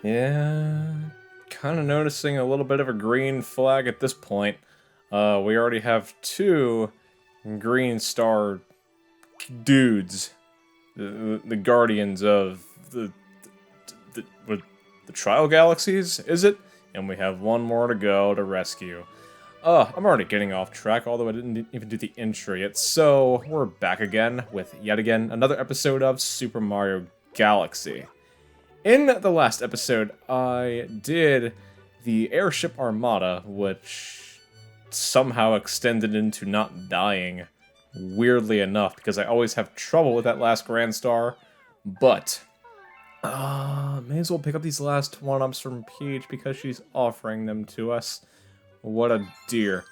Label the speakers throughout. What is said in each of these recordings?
Speaker 1: Yeah, kind of noticing a little bit of a green flag at this point. We already have two green star dudes, the guardians of the Trial Galaxies, is it? And we have one more to go to rescue. I'm already getting off track, although I didn't even do the intro yet. So, we're back again with, yet again, another episode of Super Mario Galaxy. In the last episode, I did the Airship Armada, which somehow extended into not dying, weirdly enough, because I always have trouble with that last Grand Star, but may as well pick up these last 1-ups from Peach because she's offering them to us. What a dear.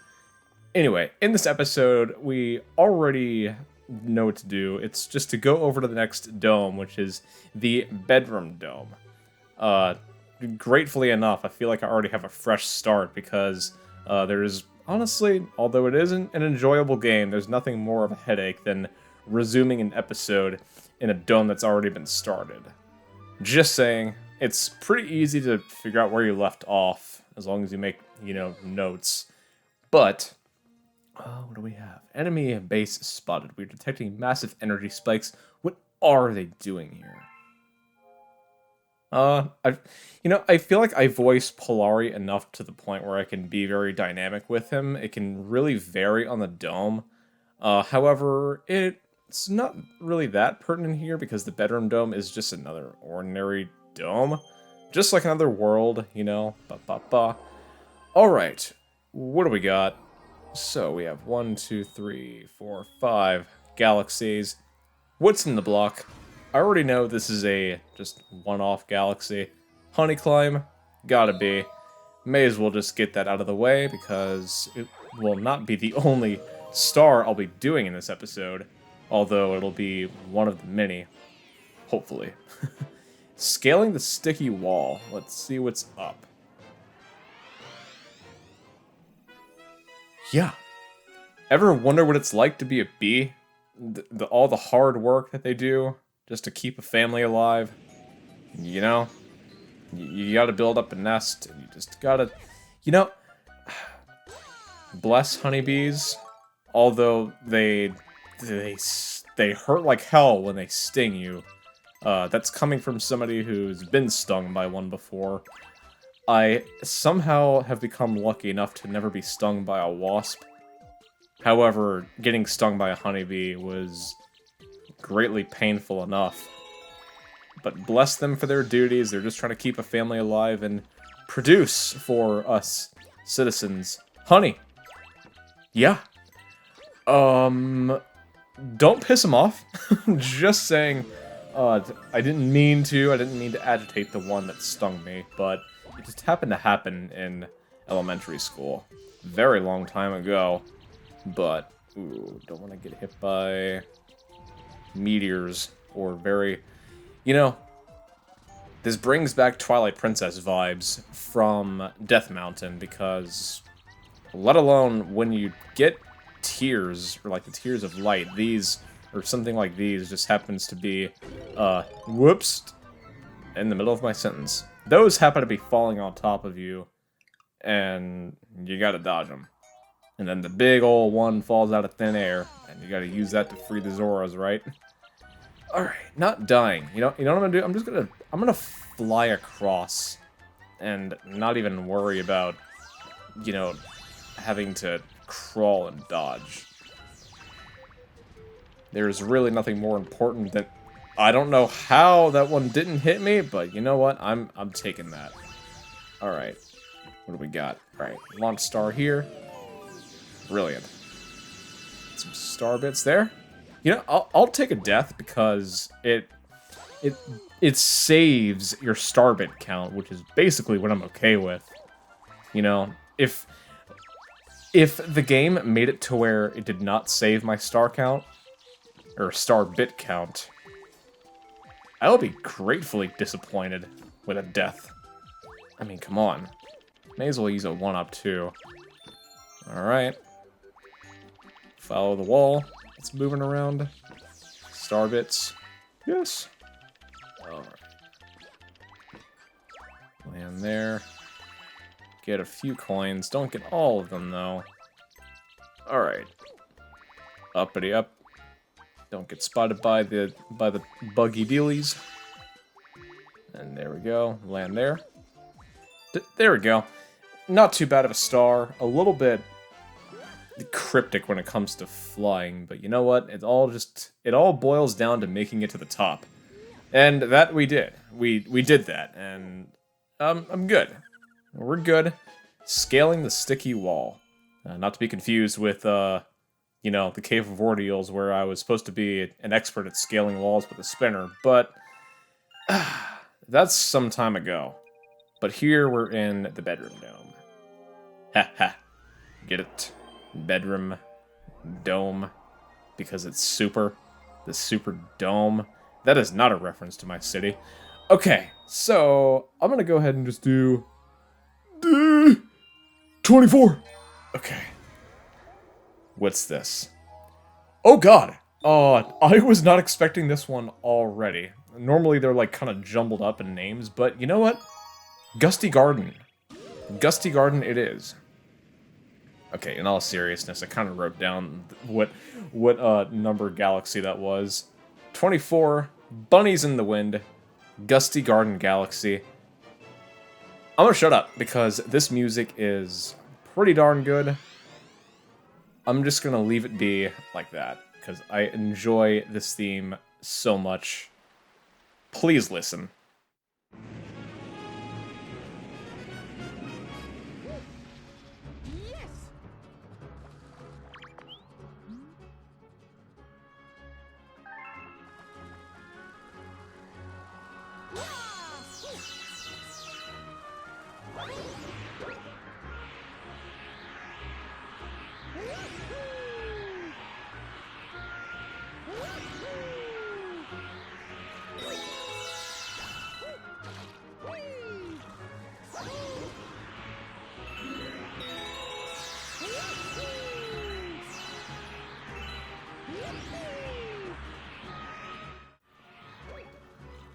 Speaker 1: Anyway, in this episode, we already know what to do. It's just to go over to the next dome, which is the bedroom dome. Gratefully enough, I feel like I already have a fresh start because there's, honestly, although it isn't an enjoyable game, there's nothing more of a headache than resuming an episode in a dome that's already been started. Just saying, it's pretty easy to figure out where you left off, as long as you make, notes. But, what do we have? Enemy base spotted. We're detecting massive energy spikes. What are they doing here? I feel like I voice Polari enough to the point where I can be very dynamic with him. It can really vary on the dome. However, it's not really that pertinent here because the bedroom dome is just another ordinary dome. Just like another world, Ba-ba-ba. Alright, what do we got? So, we have 1, 2, 3, 4, 5 galaxies. What's in the block? I already know this is a just one-off galaxy. Honey climb? Gotta be. May as well just get that out of the way because it will not be the only star I'll be doing in this episode. Although it'll be one of the many. Hopefully. Scaling the sticky wall. Let's see what's up. Yeah. Ever wonder what it's like to be a bee? All the hard work that they do just to keep a family alive. You gotta build up a nest, and you just gotta, bless honeybees. Although they hurt like hell when they sting you. That's coming from somebody who's been stung by one before. I somehow have become lucky enough to never be stung by a wasp. However, getting stung by a honeybee was greatly painful enough. But bless them for their duties, they're just trying to keep a family alive and produce for us citizens. Honey! Yeah. Don't piss them off. Just saying, I didn't mean to agitate the one that stung me, but it just happened to happen in elementary school. Very long time ago. But, ooh, don't want to get hit by meteors or very... this brings back Twilight Princess vibes from Death Mountain because, let alone when you get tears, or like the tears of light, these, or something like these, just happens to be, whoops, in the middle of my sentence. Those happen to be falling on top of you, and you gotta dodge them. And then the big ol' one falls out of thin air, and you gotta use that to free the Zoras, right? Alright, not dying. You know what I'm gonna do? I'm gonna fly across, and not even worry about, having to crawl and dodge. There's really nothing more important than... I don't know how that one didn't hit me, but you know what? I'm taking that. Alright. What do we got? Alright, launch star here. Brilliant. Some star bits there. I'll take a death because it saves your star bit count, which is basically what I'm okay with. If the game made it to where it did not save my star count, or star bit count, I would be gratefully disappointed with a death. I mean, come on. May as well use a 1-up too. Alright. Follow the wall. It's moving around. Star bits. Yes. Alright. Land there. Get a few coins. Don't get all of them, though. Alright. Uppity up. Don't get spotted by the buggy dealies. And there we go. Land there. There we go. Not too bad of a star. A little bit cryptic when it comes to flying, but you know what? It all boils down to making it to the top. And that we did. We did that, and I'm good. We're good. Scaling the sticky wall. Not to be confused with, you know, the Cave of Ordeals, where I was supposed to be an expert at scaling walls with a spinner, but that's some time ago. But here we're in the bedroom dome. Ha ha. Get it? Bedroom dome. Because it's super. The super dome. That is not a reference to my city. Okay, so I'm gonna go ahead and just do 24. Okay. What's this? Oh god! I was not expecting this one already. Normally they're like kind of jumbled up in names, but you know what? Gusty Garden. Gusty Garden it is. Okay, in all seriousness, I kind of wrote down what number galaxy that was. 24, Bunnies in the Wind, Gusty Garden Galaxy. I'm gonna shut up, because this music is pretty darn good. I'm just gonna leave it be like that, because I enjoy this theme so much. Please listen.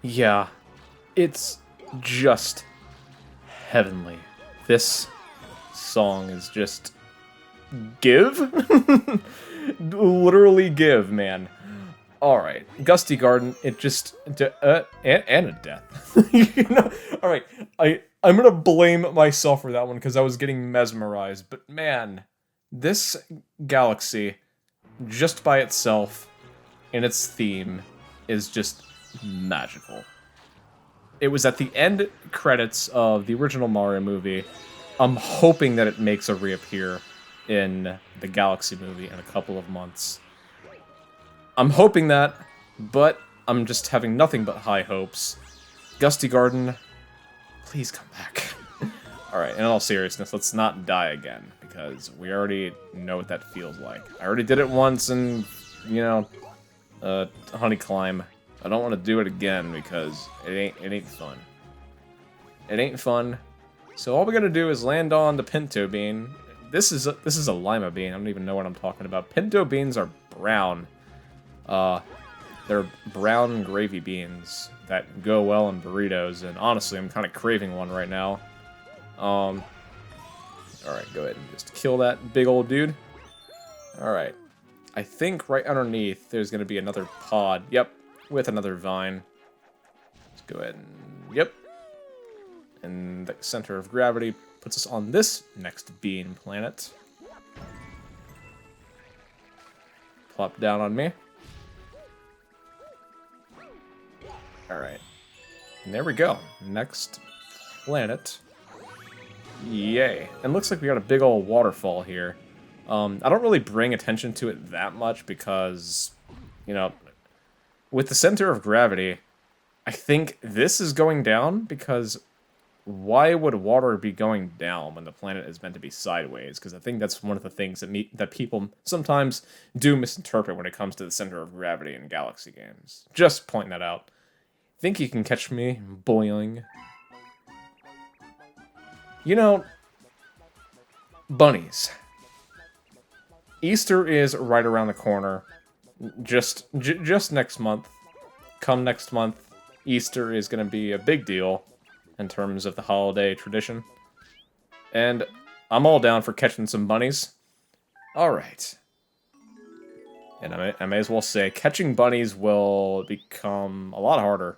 Speaker 1: Yeah, it's just heavenly. This song is just give? Literally give, man. Alright, Gusty Garden, it just... and a death. You know? Alright, I'm gonna blame myself for that one, because I was getting mesmerized, but man, this galaxy, just by itself, in its theme, is just magical. It was at the end credits of the original Mario movie. I'm hoping that it makes a reappear in the Galaxy movie in a couple of months. I'm hoping that, but I'm just having nothing but high hopes. Gusty Garden, please come back. Alright, in all seriousness, let's not die again, because we already know what that feels like. I already did it once and, you know, Honey Climb. I don't want to do it again because it ain't fun. It ain't fun. So all we gotta do is land on the pinto bean. This is a lima bean. I don't even know what I'm talking about. Pinto beans are brown. They're brown gravy beans that go well in burritos, and honestly, I'm kind of craving one right now. Alright, go ahead and just kill that big old dude. Alright. I think right underneath there's gonna be another pod. Yep. With another vine. Let's go ahead and... Yep. And the center of gravity puts us on this next bean planet. Plop down on me. Alright. And there we go. Next planet. Yay. And looks like we got a big old waterfall here. I don't really bring attention to it that much because, you know... With the center of gravity, I think this is going down because why would water be going down when the planet is meant to be sideways? Because I think that's one of the things that people sometimes do misinterpret when it comes to the center of gravity in Galaxy games. Just pointing that out. Think you can catch me bullying? You know, bunnies. Easter is right around the corner. Just next month. Come next month, Easter is going to be a big deal. in terms of the holiday tradition. And I'm all down for catching some bunnies. Alright. And I may as well say, catching bunnies will become a lot harder.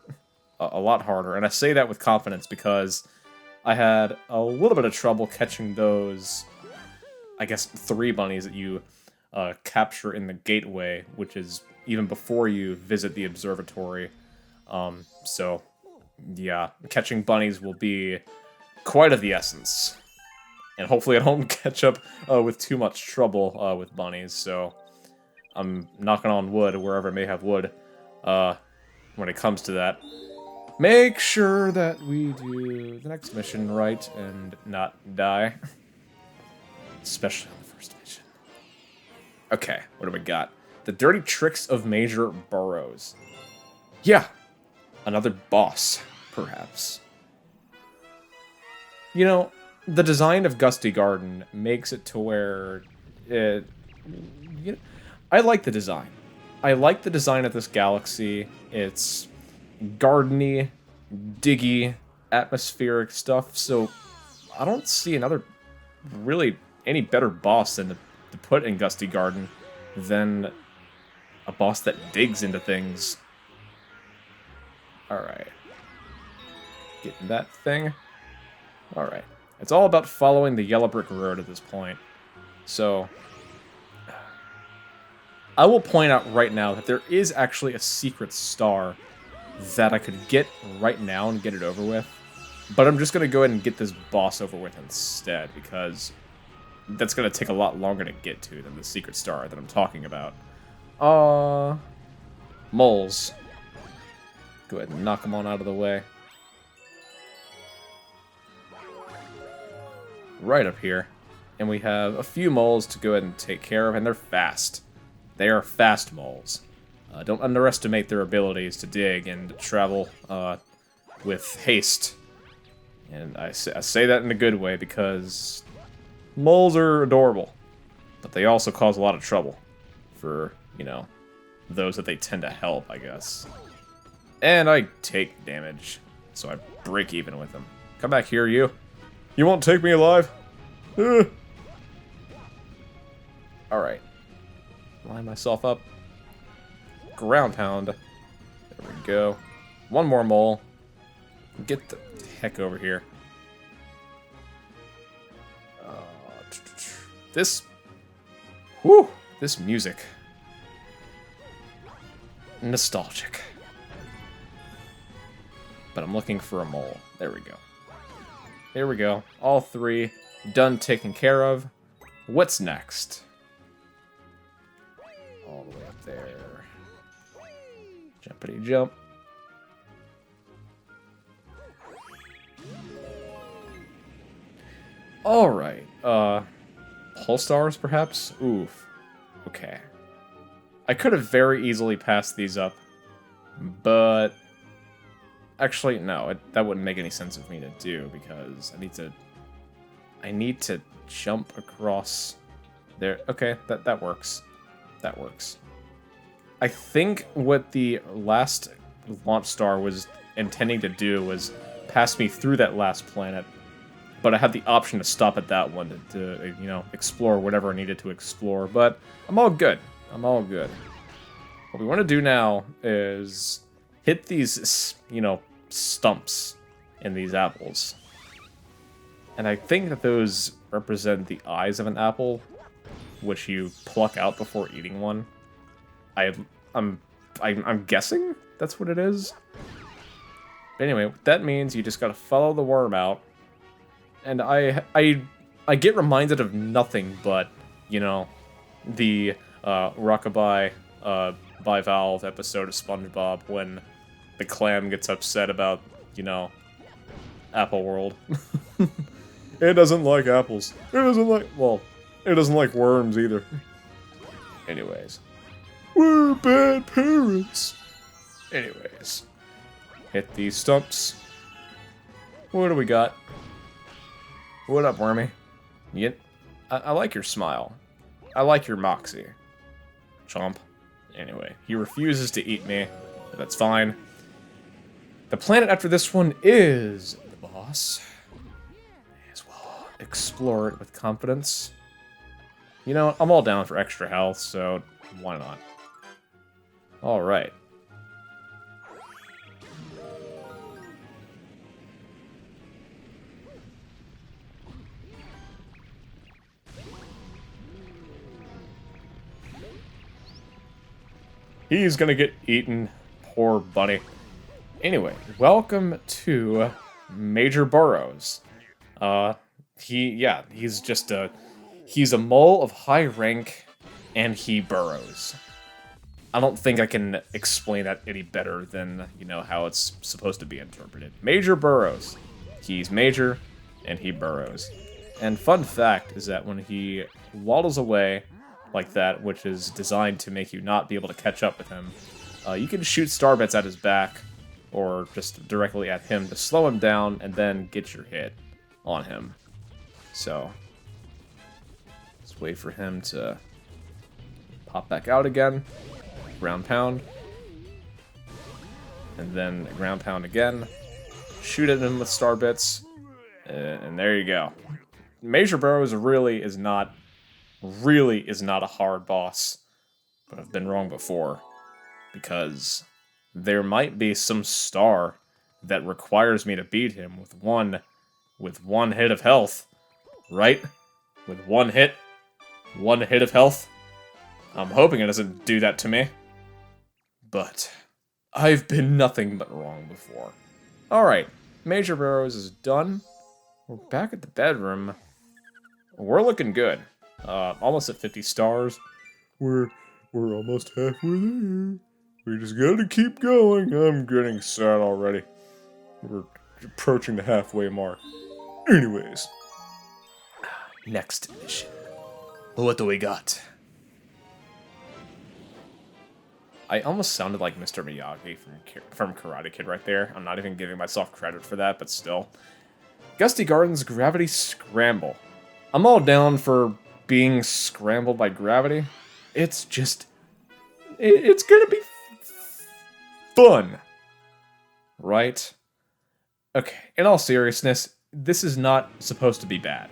Speaker 1: A lot harder. And I say that with confidence because I had a little bit of trouble catching those, I guess, 3 bunnies that you capture in the gateway, which is even before you visit the observatory. So, yeah, catching bunnies will be quite of the essence. And hopefully I don't catch up with too much trouble with bunnies, so I'm knocking on wood wherever I may have wood when it comes to that. Make sure that we do the next mission right and not die. Especially on the first mission. Okay, what do we got? The Dirty Tricks of Major Burrows. Yeah, another boss, perhaps. You know, the design of Gusty Garden makes it to where it... You know, I like the design. I like the design of this galaxy. It's gardeny, diggy, atmospheric stuff, so I don't see really any better boss than to put in Gusty Garden than a boss that digs into things. Alright. Getting that thing. Alright. It's all about following the yellow brick road at this point. So, I will point out right now that there is actually a secret star that I could get right now and get it over with. But I'm just going to go ahead and get this boss over with instead, because that's going to take a lot longer to get to than the secret star that I'm talking about. Moles. Go ahead and knock them on out of the way. Right up here. And we have a few moles to go ahead and take care of, and they're fast. They are fast moles. Don't underestimate their abilities to dig and travel with haste. And I say that in a good way because moles are adorable. But they also cause a lot of trouble for, you know, those that they tend to help, I guess. And I take damage, so I break even with them. Come back here, you. You won't take me alive? Alright. Line myself up. Ground pound. There we go. One more mole. Get the heck over here. This... Whew! This music. Nostalgic. But I'm looking for a mole. There we go. Here we go. All 3 done taken care of. What's next? All the way up there. Jumpity jump. Alright. Pulsars, perhaps? Oof. Okay. I could have very easily passed these up. But... Actually, no. That wouldn't make any sense of me to do, because I need to jump across there. Okay, that works. That works. I think what the last launch star was intending to do was pass me through that last planet, but I had the option to stop at that one to you know, explore whatever I needed to explore, but I'm all good. I'm all good. What we want to do now is hit these, you know, stumps in these apples. And I think that those represent the eyes of an apple, which you pluck out before eating one. I'm guessing that's what it is. But anyway, that means you just gotta follow the worm out. And I get reminded of nothing but, you know, the Rockabye Bivalve episode of SpongeBob when the clam gets upset about, you know, Apple World. It doesn't like apples. It doesn't like, well, it doesn't like worms either. Anyways. We're bad parents. Anyways. Hit these stumps. What do we got? What up, Wormy? I like your smile. I like your moxie. Chomp. Anyway, he refuses to eat me. But that's fine. The planet after this one is the boss. May as well explore it with confidence. You know, I'm all down for extra health, so why not? Alright. He's gonna get eaten. Poor bunny. Anyway, welcome to Major Burrows. He's just he's a mole of high rank, and he burrows. I don't think I can explain that any better than, you know, how it's supposed to be interpreted. Major Burrows. He's major, and he burrows. And fun fact is that when he waddles away like that, which is designed to make you not be able to catch up with him, you can shoot star bits at his back, or just directly at him to slow him down, and then get your hit on him. So, let's wait for him to pop back out again. Ground pound. And then ground pound again. Shoot at him with star bits. And there you go. Major Burrows really is not a hard boss. But I've been wrong before. Because there might be some star that requires me to beat him with one hit of health. Right? With one hit of health. I'm hoping it doesn't do that to me. But I've been nothing but wrong before. Alright, Major Burrows is done. We're back at the bedroom. We're looking good. Almost at 50 stars. We're almost halfway there. We just gotta keep going. I'm getting sad already. We're approaching the halfway mark. Anyways. Next mission. What do we got? I almost sounded like Mr. Miyagi from Karate Kid right there. I'm not even giving myself credit for that, but still. Gusty Garden's Gravity Scramble. I'm all down for being scrambled by gravity. It's just... It's gonna be fun. Right? Okay, in all seriousness, this is not supposed to be bad.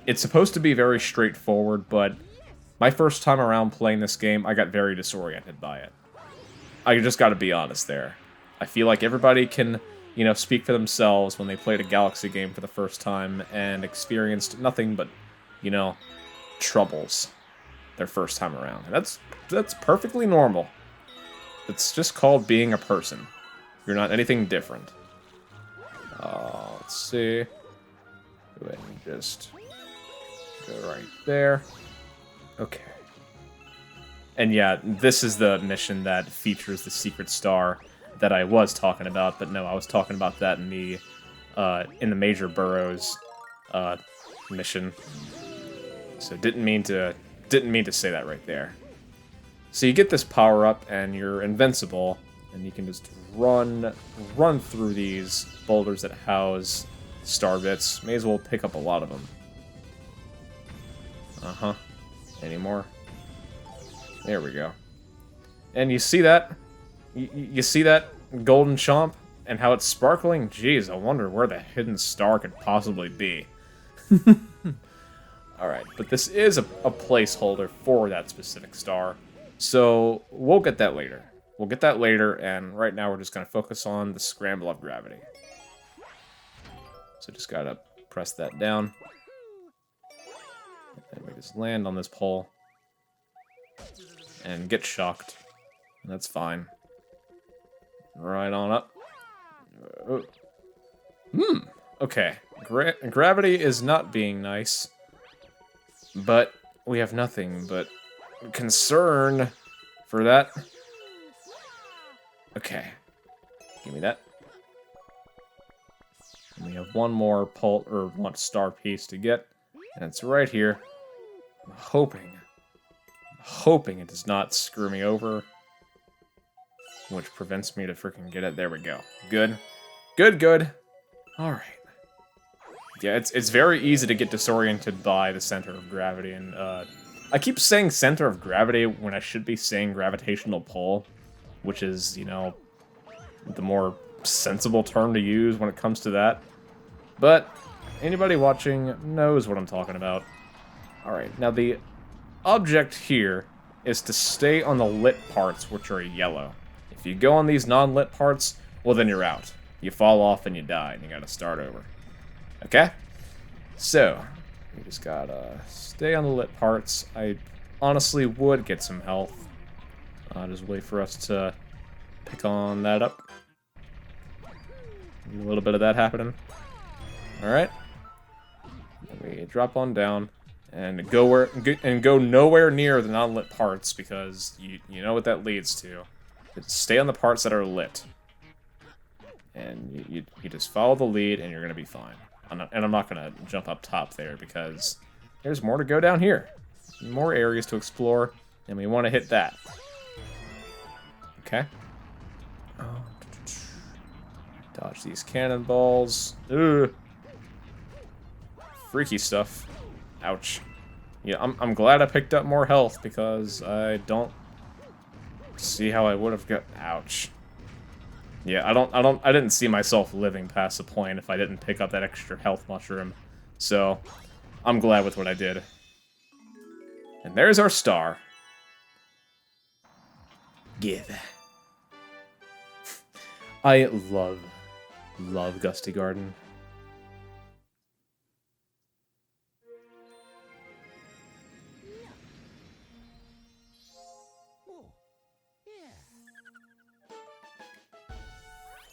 Speaker 1: It's supposed to be very straightforward, but my first time around playing this game, I got very disoriented by it. I just gotta be honest there. I feel like everybody can, you know, speak for themselves when they played a Galaxy game for the first time and experienced nothing but, you know, troubles their first time around. And that's perfectly normal. It's just called being a person. You're not anything different. Let's see. Go ahead and just go right there. Okay. And yeah, this is the mission that features the secret star that I was talking about, but no, I was talking about that in the Major Burrows mission. So didn't mean to say that right there. So you get this power up and you're invincible, and you can just run through these boulders that house star bits. May as well pick up a lot of them. Uh-huh. Any more? There we go. And you see that? You see that golden chomp? And how it's sparkling? Jeez, I wonder where the hidden star could possibly be. Alright, but this is a placeholder for that specific star. So, we'll get that later. We'll get that later, and right now we're just going to focus on the Scramble of Gravity. So just gotta press that down. And we just land on this pole. And get shocked. And that's fine. Right on up. Okay. Gravity is not being nice. But we have nothing but concern for that. Okay. Give me that. And we have one more one star piece to get. And it's right here. I'm hoping it does not screw me over. Which prevents me to freaking get it. There we go. Good. Good. Alright. Yeah, it's very easy to get disoriented by the center of gravity. And I keep saying center of gravity when I should be saying gravitational pull. Which is, you know, the more sensible term to use when it comes to that. But anybody watching knows what I'm talking about. Alright, now the object here is to stay on the lit parts, which are yellow. If you go on these non-lit parts, well then you're out. You fall off and you die, and you gotta start over. Okay? So, you just gotta stay on the lit parts. I honestly would get some health. Just wait for us to pick on that up. A little bit of that happening. Alright. We drop on down and go nowhere near the non-lit parts because you know what that leads to. Stay on the parts that are lit. And you just follow the lead and you're gonna be fine. I'm not gonna jump up top there because there's more to go down here. More areas to explore, and we want to hit that. Okay. Dodge these cannonballs. Ugh. Freaky stuff. Ouch. Yeah, I'm glad I picked up more health because I don't see how I would have got. Ouch. Yeah, I didn't see myself living past the point if I didn't pick up that extra health mushroom. So, I'm glad with what I did. And there's our star. Give. I love Gusty Garden.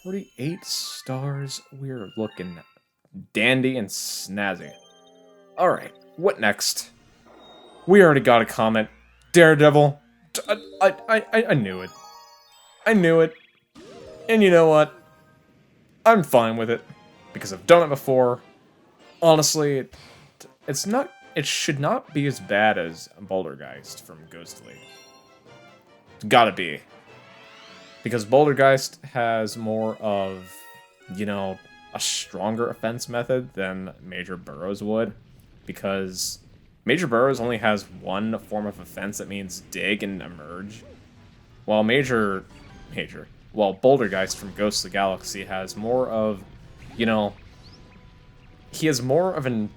Speaker 1: "48 stars. We're looking dandy and snazzy. Alright, what next? We already got a comment. Daredevil. I knew it. I knew it. And you know what? I'm fine with it. Because I've done it before. Honestly, it should not be as bad as Bouldergeist from Ghostly. It's gotta be. Because Bouldergeist has more of, you know, a stronger offense method than Major Burrows would. Because Major Burrows only has one form of offense that means dig and emerge. While Bouldergeist from Ghosts of the Galaxy has more of, you know, he has more of an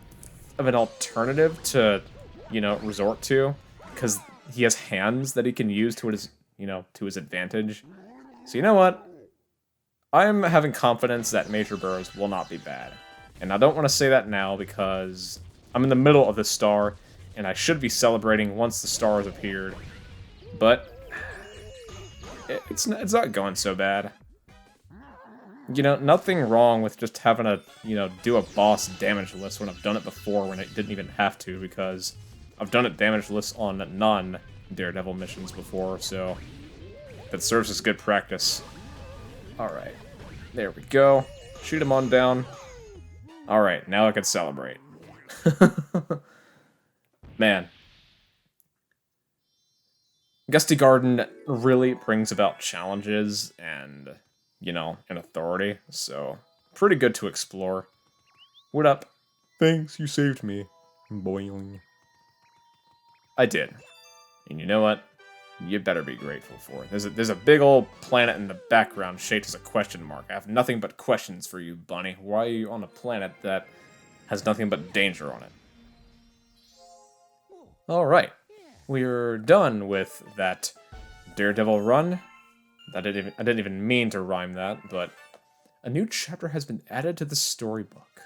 Speaker 1: alternative to, you know, resort to, because he has hands that he can use to his, you know, to his advantage. So you know what? I'm having confidence that Major Burrows will not be bad. And I don't want to say that now because I'm in the middle of the star, and I should be celebrating once the star has appeared. But it's not going so bad. You know, nothing wrong with just having to, you know, do a boss damage list when I've done it before when I didn't even have to, because I've done it damage list on non-Daredevil missions before, so that serves as good practice. Alright, there we go. Shoot him on down. Alright, now I can celebrate. Man. Gusty Garden really brings about challenges and, you know, an authority, so pretty good to explore. What up? Thanks, you saved me. Boing. I did. And you know what? You better be grateful for it. There's a big old planet in the background shaped as a question mark. I have nothing but questions for you, Bunny. Why are you on a planet that has nothing but danger on it? Alright. We're done with that Daredevil run. I didn't even mean to rhyme that, but a new chapter has been added to the storybook.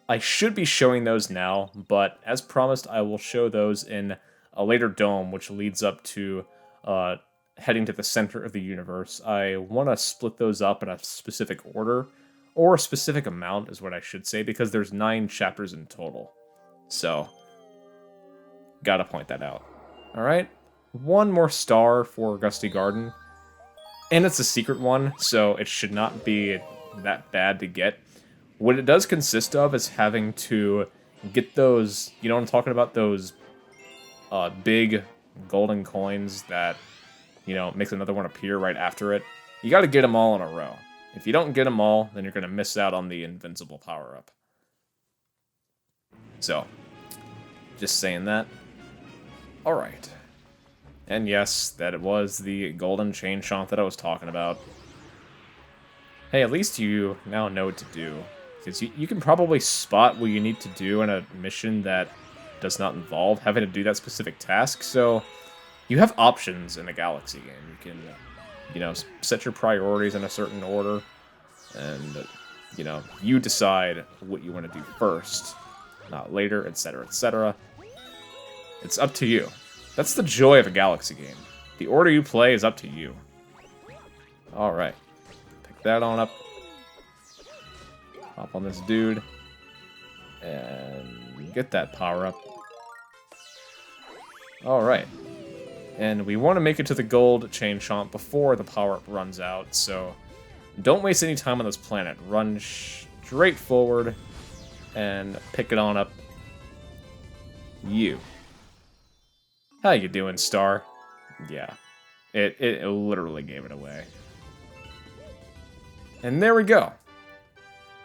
Speaker 1: I should be showing those now, but as promised, I will show those in a later dome, which leads up to heading to the center of the universe. I want to split those up in a specific order, or a specific amount is what I should say, because there's 9 chapters in total. So, gotta point that out. Alright, one more star for Gusty Garden. And it's a secret one, so it should not be that bad to get. What it does consist of is having to get those, you know what I'm talking about, those big golden coins that, you know, makes another one appear right after it. You gotta get them all in a row. If you don't get them all, then you're gonna miss out on the invincible power-up. So, just saying that. Alright. And yes, that it was the golden chain chomp that I was talking about. Hey, at least you now know what to do. Because you can probably spot what you need to do in a mission that does not involve having to do that specific task, so you have options in a Galaxy game. You can, set your priorities in a certain order, and, you decide what you want to do first, not later, etc., etc. It's up to you. That's the joy of a Galaxy game. The order you play is up to you. Alright. Pick that on up. Hop on this dude. And get that power up. Alright. And we want to make it to the gold chain chomp before the power up runs out, so don't waste any time on this planet. Run straight forward and pick it on up. You. How you doing, Star? Yeah. It literally gave it away. And there we go.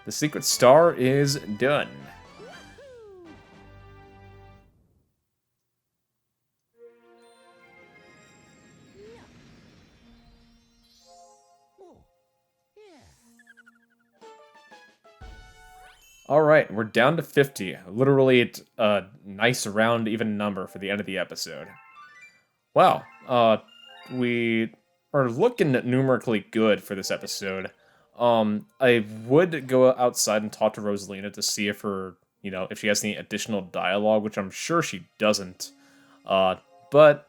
Speaker 1: The secret star is done. Alright, we're down to 50. Literally a nice round even number for the end of the episode. Wow, we are looking numerically good for this episode. I would go outside and talk to Rosalina to see if if she has any additional dialogue, which I'm sure she doesn't. But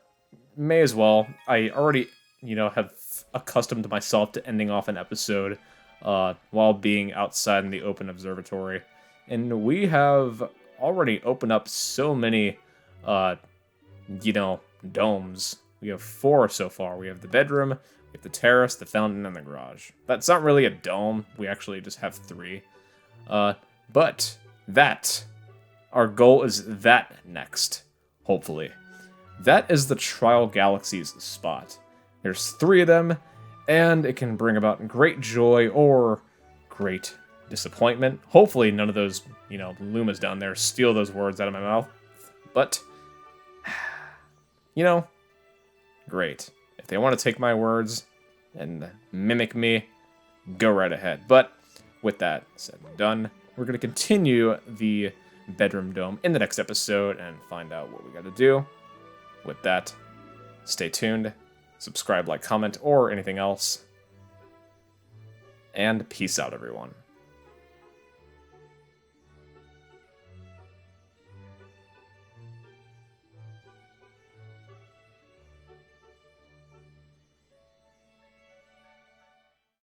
Speaker 1: may as well. I already, have accustomed myself to ending off an episode while being outside in the open observatory. And we have already opened up so many, domes. We have 4 so far. We have the bedroom, we have the terrace, the fountain, and the garage. That's not really a dome. We actually just have 3. But our goal is that next, hopefully. That is the Trial Galaxies spot. There's 3 of them, and it can bring about great joy or great disappointment. Hopefully none of those, Lumas down there steal those words out of my mouth. But, great. If they want to take my words and mimic me, go right ahead. But with that said and done, we're going to continue the bedroom dome in the next episode and find out what we got to do. With that, stay tuned, subscribe, like, comment, or anything else. And peace out, everyone.